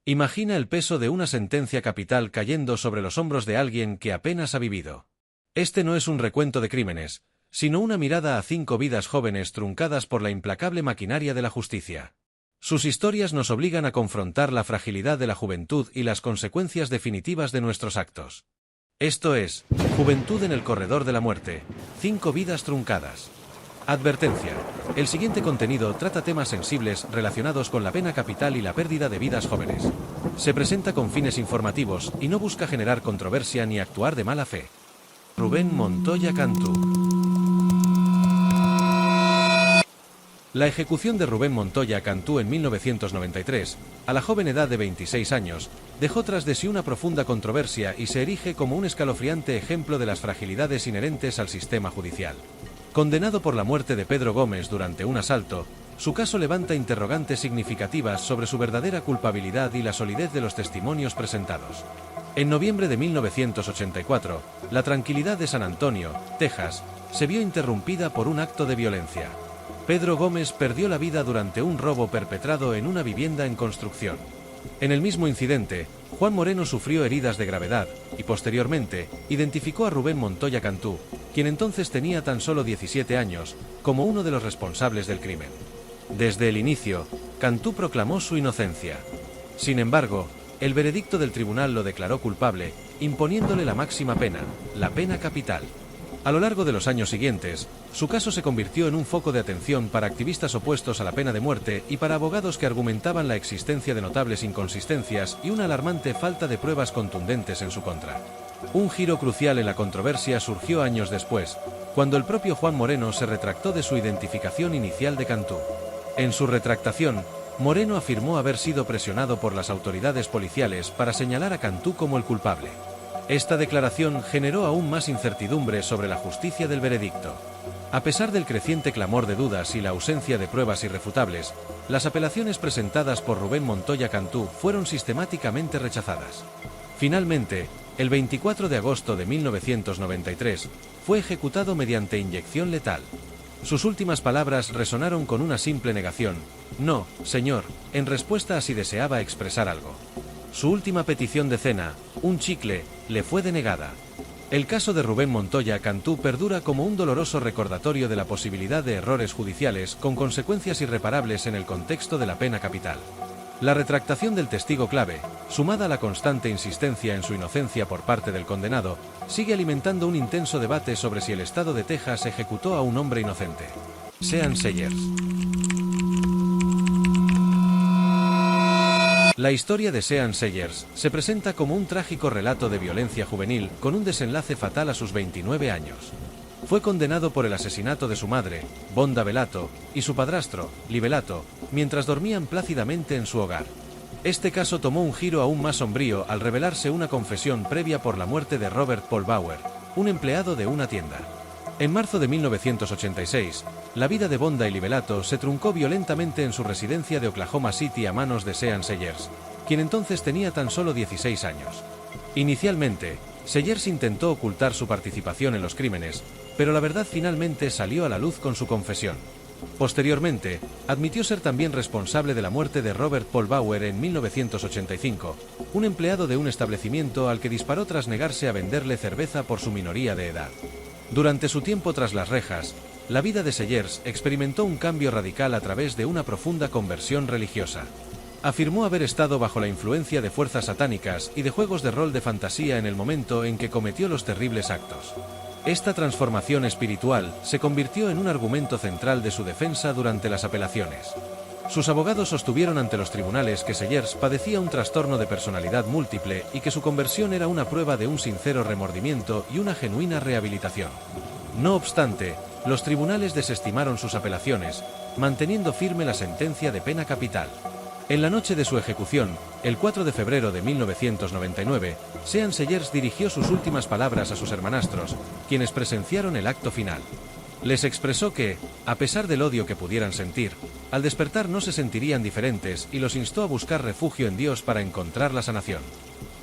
Imagina el peso de una sentencia capital cayendo sobre los hombros de alguien que apenas ha vivido. Este no es un recuento de crímenes, sino una mirada a 5 vidas jóvenes truncadas por la implacable maquinaria de la justicia. Sus historias nos obligan a confrontar la fragilidad de la juventud y las consecuencias definitivas de nuestros actos. Esto es, Juventud en el corredor de la muerte, 5 vidas truncadas. Advertencia: el siguiente contenido trata temas sensibles relacionados con la pena capital y la pérdida de vidas jóvenes. Se presenta con fines informativos y no busca generar controversia ni actuar de mala fe. Rubén Montoya Cantú. La ejecución de Rubén Montoya Cantú en 1993, a la joven edad de 26 años, dejó tras de sí una profunda controversia y se erige como un escalofriante ejemplo de las fragilidades inherentes al sistema judicial. Condenado por la muerte de Pedro Gómez durante un asalto, su caso levanta interrogantes significativas sobre su verdadera culpabilidad y la solidez de los testimonios presentados. En noviembre de 1984, la tranquilidad de San Antonio, Texas, se vio interrumpida por un acto de violencia. Pedro Gómez perdió la vida durante un robo perpetrado en una vivienda en construcción. En el mismo incidente, Juan Moreno sufrió heridas de gravedad y, posteriormente, identificó a Rubén Montoya Cantú, quien entonces tenía tan solo 17 años, como uno de los responsables del crimen. Desde el inicio, Cantú proclamó su inocencia. Sin embargo, el veredicto del tribunal lo declaró culpable, imponiéndole la máxima pena, la pena capital. A lo largo de los años siguientes, su caso se convirtió en un foco de atención para activistas opuestos a la pena de muerte y para abogados que argumentaban la existencia de notables inconsistencias y una alarmante falta de pruebas contundentes en su contra. Un giro crucial en la controversia surgió años después, cuando el propio Juan Moreno se retractó de su identificación inicial de Cantú. En su retractación, Moreno afirmó haber sido presionado por las autoridades policiales para señalar a Cantú como el culpable. Esta declaración generó aún más incertidumbre sobre la justicia del veredicto. A pesar del creciente clamor de dudas y la ausencia de pruebas irrefutables, las apelaciones presentadas por Rubén Montoya Cantú fueron sistemáticamente rechazadas. Finalmente, el 24 de agosto de 1993, fue ejecutado mediante inyección letal. Sus últimas palabras resonaron con una simple negación: «No, señor», en respuesta a si deseaba expresar algo. Su última petición de cena, un chicle, le fue denegada. El caso de Rubén Montoya Cantú perdura como un doloroso recordatorio de la posibilidad de errores judiciales con consecuencias irreparables en el contexto de la pena capital. La retractación del testigo clave, sumada a la constante insistencia en su inocencia por parte del condenado, sigue alimentando un intenso debate sobre si el estado de Texas ejecutó a un hombre inocente. Sean Sayers. La historia de Sean Sayers se presenta como un trágico relato de violencia juvenil con un desenlace fatal a sus 29 años. Fue condenado por el asesinato de su madre, Vonda Belato, y su padrastro, Lee Belato, mientras dormían plácidamente en su hogar. Este caso tomó un giro aún más sombrío al revelarse una confesión previa por la muerte de Robert Paul Bauer, un empleado de una tienda. En marzo de 1986, la vida de Vonda y Lee Belato se truncó violentamente en su residencia de Oklahoma City a manos de Sean Sayers, quien entonces tenía tan solo 16 años. Inicialmente, Sayers intentó ocultar su participación en los crímenes, pero la verdad finalmente salió a la luz con su confesión. Posteriormente, admitió ser también responsable de la muerte de Robert Paul Bauer en 1985, un empleado de un establecimiento al que disparó tras negarse a venderle cerveza por su minoría de edad. Durante su tiempo tras las rejas, la vida de Sayers experimentó un cambio radical a través de una profunda conversión religiosa. Afirmó haber estado bajo la influencia de fuerzas satánicas y de juegos de rol de fantasía en el momento en que cometió los terribles actos. Esta transformación espiritual se convirtió en un argumento central de su defensa durante las apelaciones. Sus abogados sostuvieron ante los tribunales que Sayers padecía un trastorno de personalidad múltiple y que su conversión era una prueba de un sincero remordimiento y una genuina rehabilitación. No obstante, los tribunales desestimaron sus apelaciones, manteniendo firme la sentencia de pena capital. En la noche de su ejecución, el 4 de febrero de 1999, Sean Sayers dirigió sus últimas palabras a sus hermanastros, quienes presenciaron el acto final. Les expresó que, a pesar del odio que pudieran sentir, al despertar no se sentirían diferentes y los instó a buscar refugio en Dios para encontrar la sanación.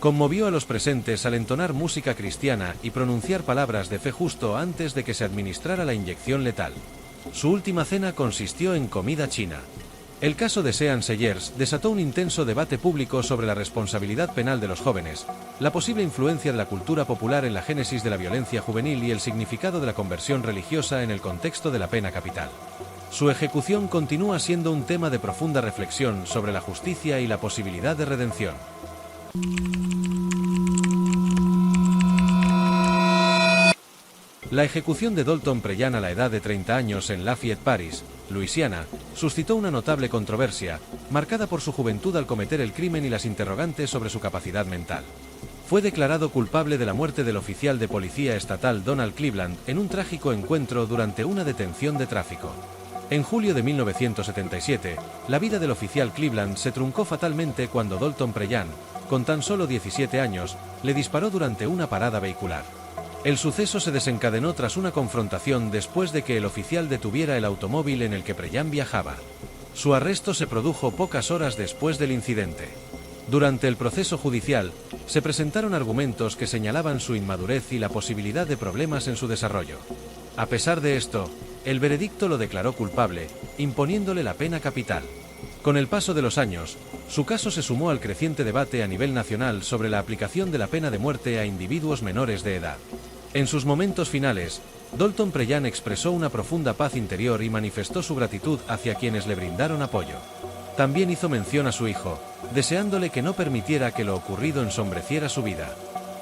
Conmovió a los presentes al entonar música cristiana y pronunciar palabras de fe justo antes de que se administrara la inyección letal. Su última cena consistió en comida china. El caso de Sean Sayers desató un intenso debate público sobre la responsabilidad penal de los jóvenes, la posible influencia de la cultura popular en la génesis de la violencia juvenil y el significado de la conversión religiosa en el contexto de la pena capital. Su ejecución continúa siendo un tema de profunda reflexión sobre la justicia y la posibilidad de redención. La ejecución de Dalton Preyan a la edad de 30 años en Lafayette Parish, Luisiana, suscitó una notable controversia, marcada por su juventud al cometer el crimen y las interrogantes sobre su capacidad mental. Fue declarado culpable de la muerte del oficial de policía estatal Donald Cleveland en un trágico encuentro durante una detención de tráfico. En julio de 1977, la vida del oficial Cleveland se truncó fatalmente cuando Dalton Preyan, con tan solo 17 años, le disparó durante una parada vehicular. El suceso se desencadenó tras una confrontación después de que el oficial detuviera el automóvil en el que Preyan viajaba. Su arresto se produjo pocas horas después del incidente. Durante el proceso judicial, se presentaron argumentos que señalaban su inmadurez y la posibilidad de problemas en su desarrollo. A pesar de esto, el veredicto lo declaró culpable, imponiéndole la pena capital. Con el paso de los años, su caso se sumó al creciente debate a nivel nacional sobre la aplicación de la pena de muerte a individuos menores de edad. En sus momentos finales, Dalton Preyan expresó una profunda paz interior y manifestó su gratitud hacia quienes le brindaron apoyo. También hizo mención a su hijo, deseándole que no permitiera que lo ocurrido ensombreciera su vida.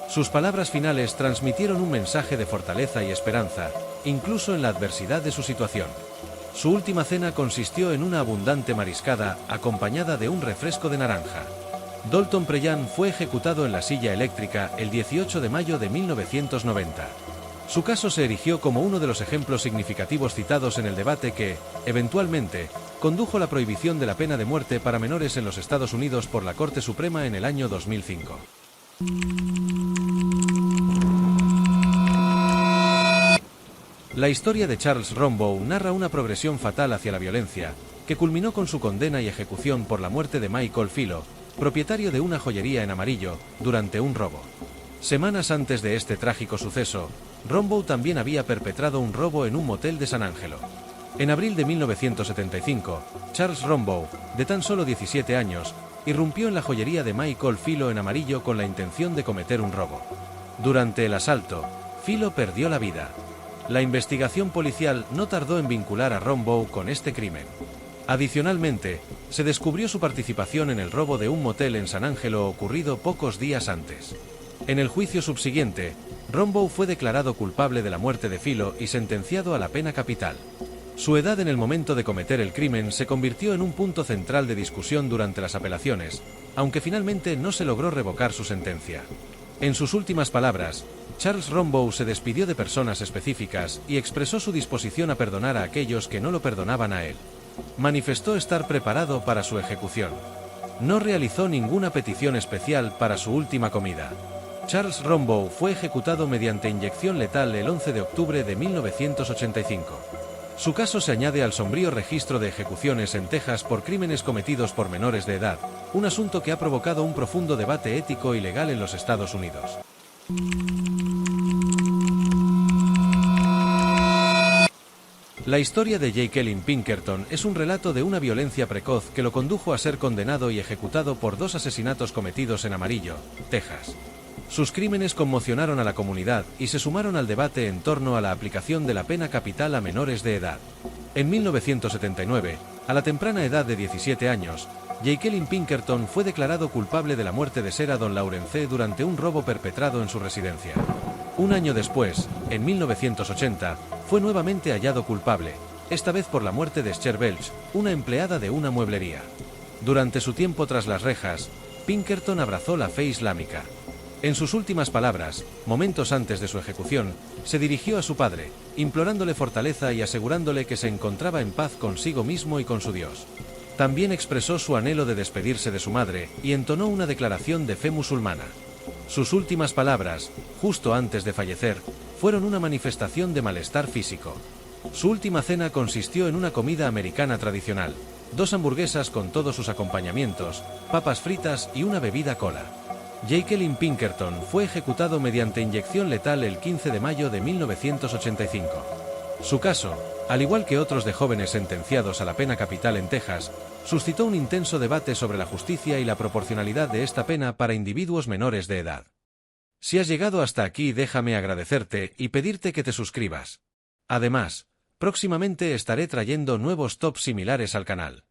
Sus palabras finales transmitieron un mensaje de fortaleza y esperanza, incluso en la adversidad de su situación. Su última cena consistió en una abundante mariscada, acompañada de un refresco de naranja. Dalton Preyan fue ejecutado en la silla eléctrica el 18 de mayo de 1990. Su caso se erigió como uno de los ejemplos significativos citados en el debate que, eventualmente, condujo a la prohibición de la pena de muerte para menores en los Estados Unidos por la Corte Suprema en el año 2005. La historia de Charles Rombaugh narra una progresión fatal hacia la violencia, que culminó con su condena y ejecución por la muerte de Michael Filo, propietario de una joyería en Amarillo, durante un robo. Semanas antes de este trágico suceso, Rombaugh también había perpetrado un robo en un motel de San Angelo. En abril de 1975, Charles Rombaugh, de tan solo 17 años, irrumpió en la joyería de Michael Filo en Amarillo con la intención de cometer un robo. Durante el asalto, Filo perdió la vida. La investigación policial no tardó en vincular a Rombaugh con este crimen. Adicionalmente, se descubrió su participación en el robo de un motel en San Angelo ocurrido pocos días antes. En el juicio subsiguiente, Rombaugh fue declarado culpable de la muerte de Filo y sentenciado a la pena capital. Su edad en el momento de cometer el crimen se convirtió en un punto central de discusión durante las apelaciones, aunque finalmente no se logró revocar su sentencia. En sus últimas palabras, Charles Rombaugh se despidió de personas específicas y expresó su disposición a perdonar a aquellos que no lo perdonaban a él. Manifestó estar preparado para su ejecución. No realizó ninguna petición especial para su última comida. Charles Rombaugh fue ejecutado mediante inyección letal el 11 de octubre de 1985. Su caso se añade al sombrío registro de ejecuciones en Texas por crímenes cometidos por menores de edad, un asunto que ha provocado un profundo debate ético y legal en los Estados Unidos. La historia de Jacqueline Pinkerton es un relato de una violencia precoz que lo condujo a ser condenado y ejecutado por 2 asesinatos cometidos en Amarillo, Texas. Sus crímenes conmocionaron a la comunidad y se sumaron al debate en torno a la aplicación de la pena capital a menores de edad. En 1979, a la temprana edad de 17 años, Jacqueline Pinkerton fue declarado culpable de la muerte de Sarah Dawn Lawrence durante un robo perpetrado en su residencia. Un año después, en 1980, fue nuevamente hallado culpable, esta vez por la muerte de Esther Belch, una empleada de una mueblería. Durante su tiempo tras las rejas, Pinkerton abrazó la fe islámica. En sus últimas palabras, momentos antes de su ejecución, se dirigió a su padre, implorándole fortaleza y asegurándole que se encontraba en paz consigo mismo y con su Dios. También expresó su anhelo de despedirse de su madre y entonó una declaración de fe musulmana. Sus últimas palabras, justo antes de fallecer, fueron una manifestación de malestar físico. Su última cena consistió en una comida americana tradicional, 2 hamburguesas con todos sus acompañamientos, papas fritas y una bebida cola. Jacqueline Pinkerton fue ejecutado mediante inyección letal el 15 de mayo de 1985. Su caso, al igual que otros de jóvenes sentenciados a la pena capital en Texas, suscitó un intenso debate sobre la justicia y la proporcionalidad de esta pena para individuos menores de edad. Si has llegado hasta aquí, déjame agradecerte y pedirte que te suscribas. Además, próximamente estaré trayendo nuevos tops similares al canal.